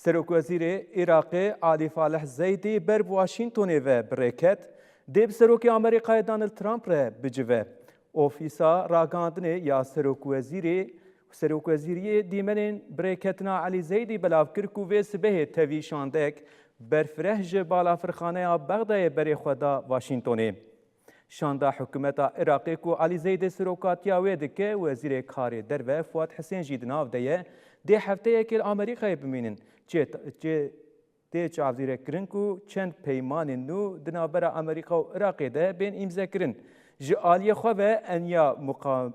سەرۆک وەزیرê Iraqê Alî Faleh Zeydî ber Washingtonê ve birêket dê bi serokê Amerîkayê Donald Trump re bicive. Ofîsa ragihandinê ya Serokwezîriyê dîmenên birêketina Alî Zeydî belav kir ku vê sibehê tevî şandek berfireh ji balafirxaneya Bexdayê berê xwe da Washingtonê. Şanda hikûmeta Iraqê ku Alî Zeydê serokatiya wê dike, wezîrê karê derve Fuad Hesên jî di nav de ye, dê hefteyekê li Amerîkayê bimînin. Tê çavdîrekirin ku çend peymanên nû di navbera Amerîka û Iraqê de bên îmzekirin. Ji aliyê xwe ve enya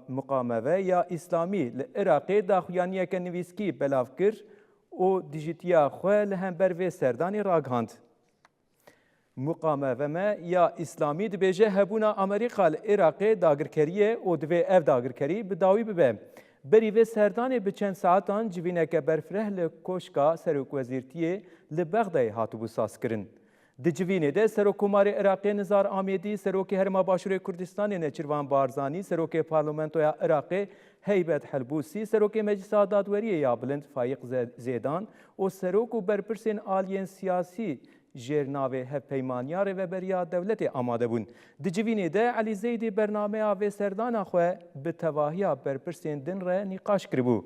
muqameve ya İslamî li Iraqê daxuyaniyeke nivîskî belav kir û dijîtiya xwe li hember vê serdanê ragihand. Muqameve me ya İslamî dibêje hebûna Amerîka li Iraqê dagirkeriye û divê ev dagirkerî bi dawî bibe. Berî vê serdanê bi çend saetan civîneke berfireh li koşka Serokwezîrtiyê li Bexdayê hatibû sazkirin. Di civînê de Serokkomarê Iraqê Nizar Amêdî, Serokê Herêma Başûrê Kurdistanê Neçirvan Barzanî, Serokê Parlamentoya Iraqê Heybet Helbûsî, Serokê Meclisa Dadweriyê ya Bilind Fayiq Zêdan û serok û berpirsên aliyên siyasî jêrnavê hevpeymaniyarê ve beriya dewletê amade bûn. Di civînê de Alî Zeydî bernameya vê serdana xwe bi tevahiya berpirsên din re nîqaş kiribû.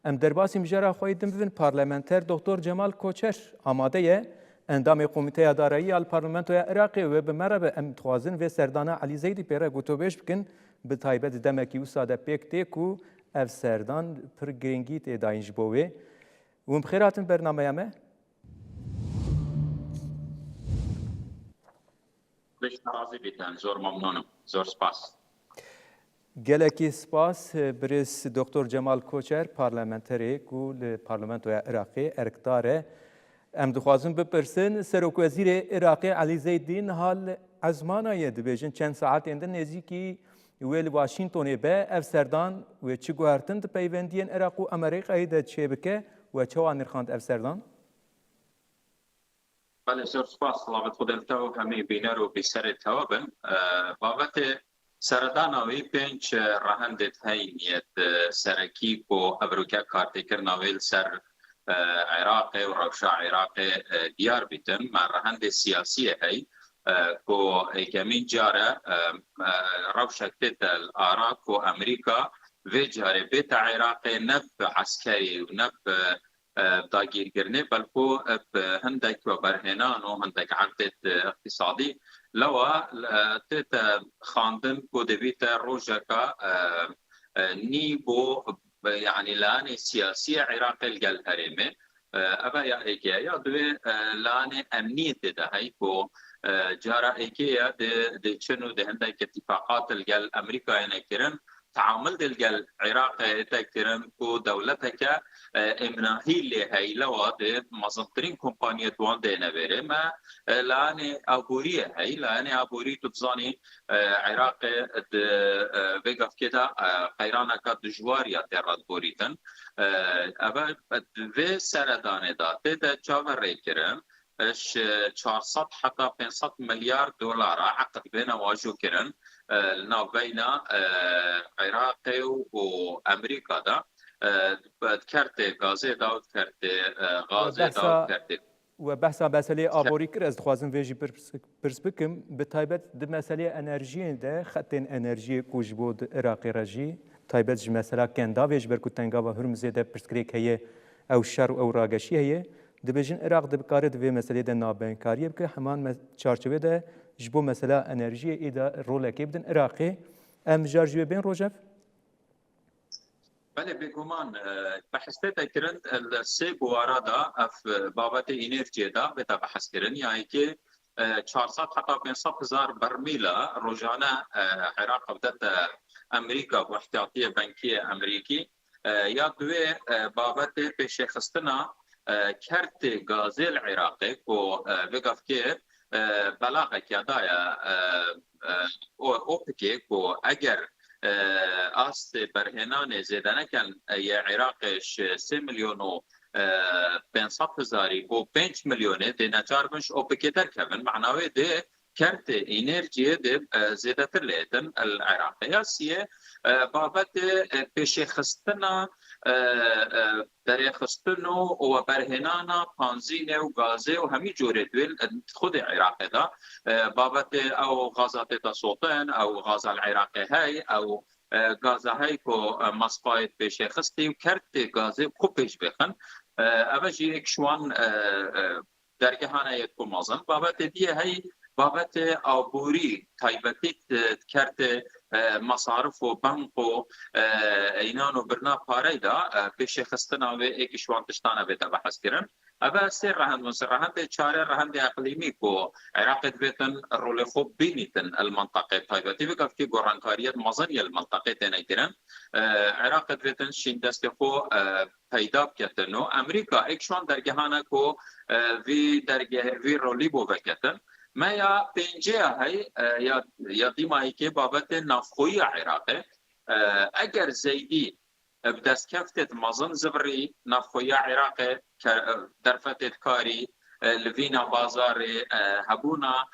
Em derbasî mijara xwe din bibin parlamenter Dr. Cemal Koçer amade ye endamê Komîteya Darayî ya Parlamentoya Iraqê wê bi me re be em dixwazin vê serdana Alî Zeydî pêre gotûbêj bikin bi taybet demekî wisa de pêk tê ku ev serdan pir girîngî tê dayîn ji bo wê. Hûn bi xêr hatin bernameya me? Razî bîtin, zor memnûnim, zor spas. Gelekî spas birêz Dr. Cemal Koçer parlamenterê ku li Parlamentoya Iraqê erkdar e. Em dixwazin bipirsin Serokwezîrê Iraqê Alî Zeydî nihal ezmanayê dibêjin çend saetên din nêzîkî wê li Washingtonê be ev serdan wê çi guhertin di peywendiyên Iraq û Amerîkayê de çê bike we çawa nirxand ev serdan? Belê zor spas lavê xwedên te û hemî bîner û bîserê te bin. Babetê seredana wî pênc rehendê heyîn yet serekî ku evrûke kartêkirina wê li ser Iraqê û rewşa Iraqê diyar bîtin. Me rehendê siyasî hey ku yekemîn care rewşek tê te li Iraq û Amerîka vê carê bêta Iraqê ne bi eskerî û ne bi dagîrkirinê belku hindek berhênan û hindek eqdê iqtisîdî lewa tê te xandin ku dibîte rojeka nî bo yani lanê siyasî Iraqê li gel herêmê eva ya êkê ya divê lanê emniyetê de hey ku cara êkê ya di çin û di hindek itîfaqat li gel Amerîkayê nekirin تعامل دلگل عراق تکرن کو دولت که امناهی لهی لواد مزنترین کمپانیت وان دینه بره ما لان ابوریه هی لان ابوری تبزانی عراق بگف کدا قیرانا کا دجواریا تراد بوریتن اول و سردانه داته ده چاور ریکرن اش 400 حتى 500 مليار دولار عقد بين واجو كرن بين العراق وامريكا دا كارت غازي دا كارت غازي دا كارت وبحثا مسألة آبوری کر از خوازم ویجی پرس بکم به تایبت ده مسألة انرژی ده خطین انرژی کوج بود عراقی رجی تایبت ج مسألة کندا ویج بر کتنگا و هرمزه ده پرسکریک هیه او شر او راگشی هیه دبیجن عراق دبکاره دوی مسئله ده نابنکاریه بکه همان چارچوبه ده جبو مسئله انرژی ایده روله که بدن عراقی ام جارجوه بین روجف؟ بله بگمان بحثته تکرند السی بوارا دا اف بابت انرژی دا بتا بحث کرن یعنی که 400 حتی 500 هزار برمیلا روزانه عراق بدت امریکا و احتیاطی بانکی امریکی یا دوی بابت پیش خستنا کرت غازی العراقی کو وقف که بلاغه که دایا اوپکی کو اگر است برهنان زیدنه کن یا عراقش 3 میلیون و 500,000 و 5 مليون دي نجار مش او بكتر كمان معناوي دي كرت انرژی ده زیادتر لیتن العراقی سیه بابت پیش خستنا در خستنو و برهنانا پانزینه و غازه و همی جوره دویل خود عراقی دا بابت او غازات تصوتن او غاز العراقی های او غازه های که مصفایت پیش خستی و کرت غازه خوب پیش بخن اوجی اکشوان درگهانه یک مازن بابت دیه های بابت آبوری تایبتی کرد مصارف و بنک و اینان و برنا پاره دا پیش خستنا و ایک شوان تشتانه بیتا بحث کرن اما سر رهند و سر رهند چاره رهند اقلیمی کو عراق بیتن رول خوب بینیتن المنطقه تایبتی بگف که گرانکاریت مزنی المنطقه تینه کرن عراق بیتن شین دست خو پیدا بکتن و امریکا ایک شوان درگهانه کو وی رولی بو بکتن ما یا پنجه های یا دیمایی که بابت نفخوی عراقه اگر زیدی بدست کفتت مزن زبری نفخوی عراقه در فتت کاری لوینا بازار هبونا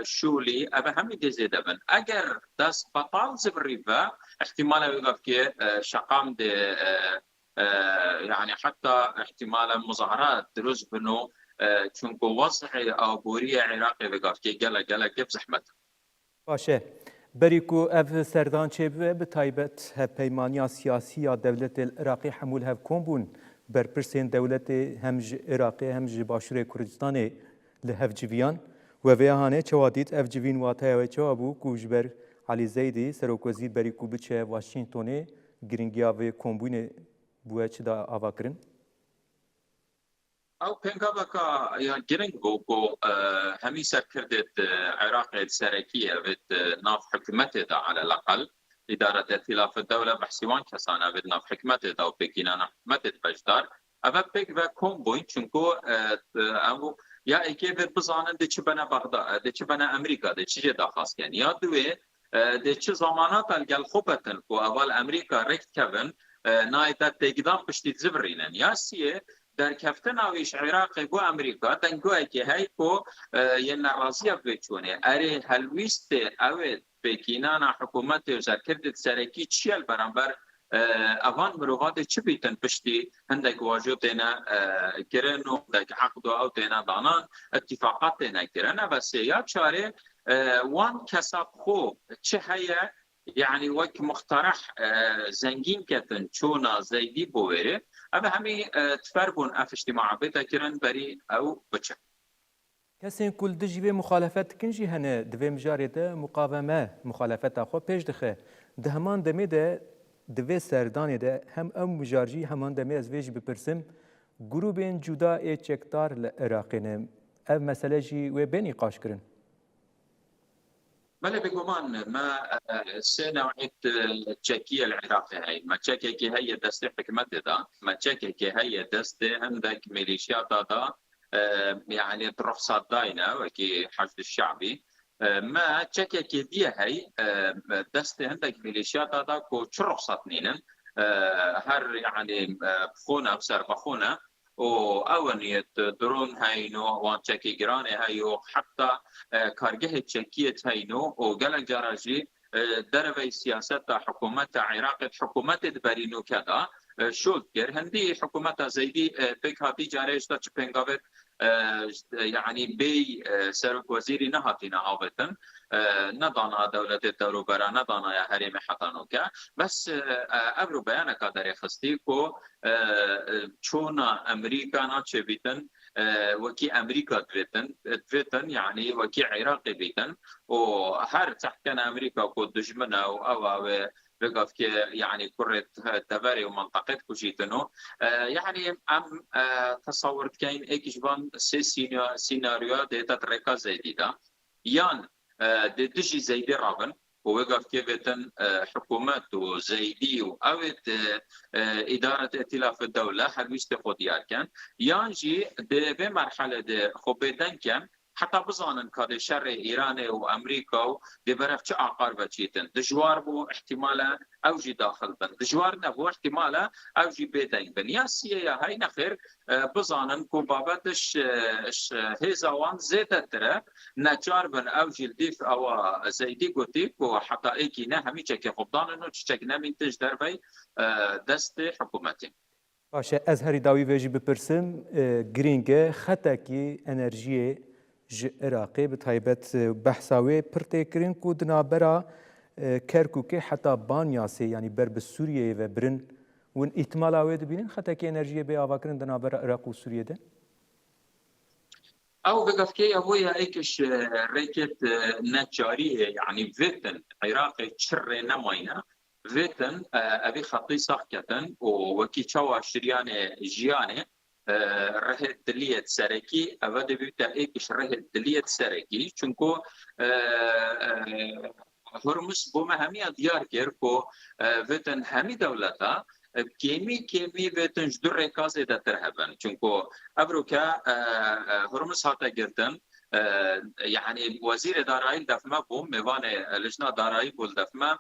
شولی ابا همی دیزیده بن اگر دست بطال زبری با احتمالا بگفت که شقام ده يعني حتى احتمالا مظاهرات دروز بنو چونکو وضع آبوری عراقی بگفت که گله گب زحمت باشه بریکو اف سردان چه به تایبت پیمانی سیاسی یا دولت العراقی حمول هف کن بر پرسین دولت همج عراقی همج باشور کردستان لهف جویان و ویهانه چوادیت اف جوین واتای و چوابو کوجبر علی زیدی سروک وزیر بریکو بچه واشنطنه گرینگیا و کمبون بوه چه دا آوا کرن؟ او پنگاوکا یا گرنگ بوكو همي سكردت عراق سركية بد ناف حكمته دا على الأقل إدارة ائتلاف الدولة بحسيوان كسانا بد ناف حكمته دا وبكينا حكمته بجدار أبا بيك بكون بوين چونكو أمو يا إيكي بد بزانن دي چبنا بغداد دي چبنا أمريكا دي چجي دا خاص كان يا دوي دي چه زمانات الگل خوبتن كو أول أمريكا ركت كبن نايتا تقدام بشتيت زبرينن يا سيه در کفتن آویش عراق گو امریکا دنگوه که های کو یه نرازیه بچونه اره هلویست اوید بکینان حکومت و زرکردت سرکی چیل برانبر اوان مروغات چی بیتن پشتی هندک واجو دینا کرن و دک عقد او دینا دانان اتفاقات دینا کرن و سیاد چاره وان کساب خو چه هیا يعني وك مقترح زنجين كتن شونا زيدي بويري أما همي تفربون أف اجتماع بيتا كرن بري أو بچه کسین کل دجیوه مخالفت کنجی هنه دوی مجاری ده مقاومه مخالفت خو پیش دخه ده همان دمی ده دوی سردانی ده هم ام مجارجی همان دمی از ویج بپرسم گروبین جدا ای چکتار لعراقینه او مسئله جی و بینی قاش کرن بله بگمان ما سه نوعیت تشکیه العراقی هاي ما تشکیه که هی دست حکمت دا ما تشکیه که هی دست عندك ميليشيات دا يعني رخصات داينه وكي حشد الشعبي ما تشكي كي دي هي دست عندك ميليشيات دا كو رخصات نينن هر يعني بخونه بسر بخونه و اونیت درون هاینو وان چکی گرانه هایو حتی کارگه چکیت هاینو و گلک جراجی دروی سیاست حکومت عراق حکومت برینو کدا شد گر هندی حکومت زیدی بک هاتی جارش تا چپنگاوت يعني بي سرك وزيري نهاتنا عابتن ندانا دولة الدوروبرا ندانا يا هريم حطانوكا بس أبرو بيانك داري خستيكو چونا أمريكا ناتش بيتن وكي أمريكا دويتن يعني وكي عراق بيتن وهر تحت كان أمريكا كو دجمنا أو بقف كي يعني كرة تباري ومنطقة كوجيتنو يعني ام تصورت كاين ايكشبان سي سيناريو ديتا تريكا زيديدا يان دي دجي زيدي رابن ووقف كيفتن حكومات وزيدي واوت اداره ائتلاف الدوله حلويست خوديار كان يانجي دي بمرحله دي خوبيدن كان حتى بزانن كاد شر إيران وأمريكا دبرف چه عقار بچيتن دجوار بو احتمالا أو جي داخل بن دجوار نبو احتمالا أو جي بيتين بن يا سيا هاي نخير بزانن كو بابتش هزوان زيادة ترى نجار بن أو جي الديف أو زيدي قوتيك وحتى إيكي نهمي چك خبضان إنه چك نمين تجدر بي دست حكومتي باشه از هری داوی ویجی بپرسم گرینگه خطاکی انرژی عراقی به تایبت بحثاوی پرتکرین کو دنابرا کرکوکه حتی بانیاسی یعنی بر سوریه و برن ون احتمال آوید بینن خطاکی انرژی به آواکرین دنابرا عراق و سوریه ده او بقفكي هويا ايكش ريكت نجاريه يعني فيتن عراقي تشري نماينا فيتن ابي خطي ساكتن وكي تشوا شريانه جيانه رهت دليه سركي ابدا بيتا ايكش رهت دليه سركي چونكو هرمز بومهميه ديار كيركو فيتن همي دولتا كيمي بيتن جدر ركازه دترهبن چونكو ابروكا هرمز هاتا گرتن يعني وزير دارایی دفمه بوم میوان لجنه دارایی بول دفمه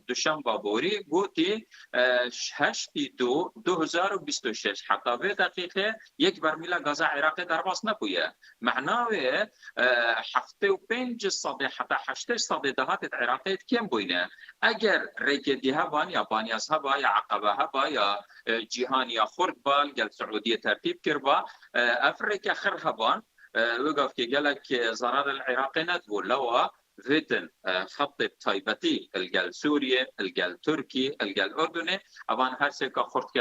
دوشنبه بوری گوتی 2026 حتی به دقیقه یک برمیل گاز عراقی در باز نبوده معناه 75% حتی 80% دهات عراقی کم بوینه اگر ریکدی ها یا بانیاز ها یا عقبه ها یا جهانی خرد بال گل سعودیه ترتیب کرد افریقا خر هبان وقف كي قالك زرار العراقي ندبو لوا فيتن خط تايبتي القال سوريا القال تركي القال اردني ابان هرسك خرط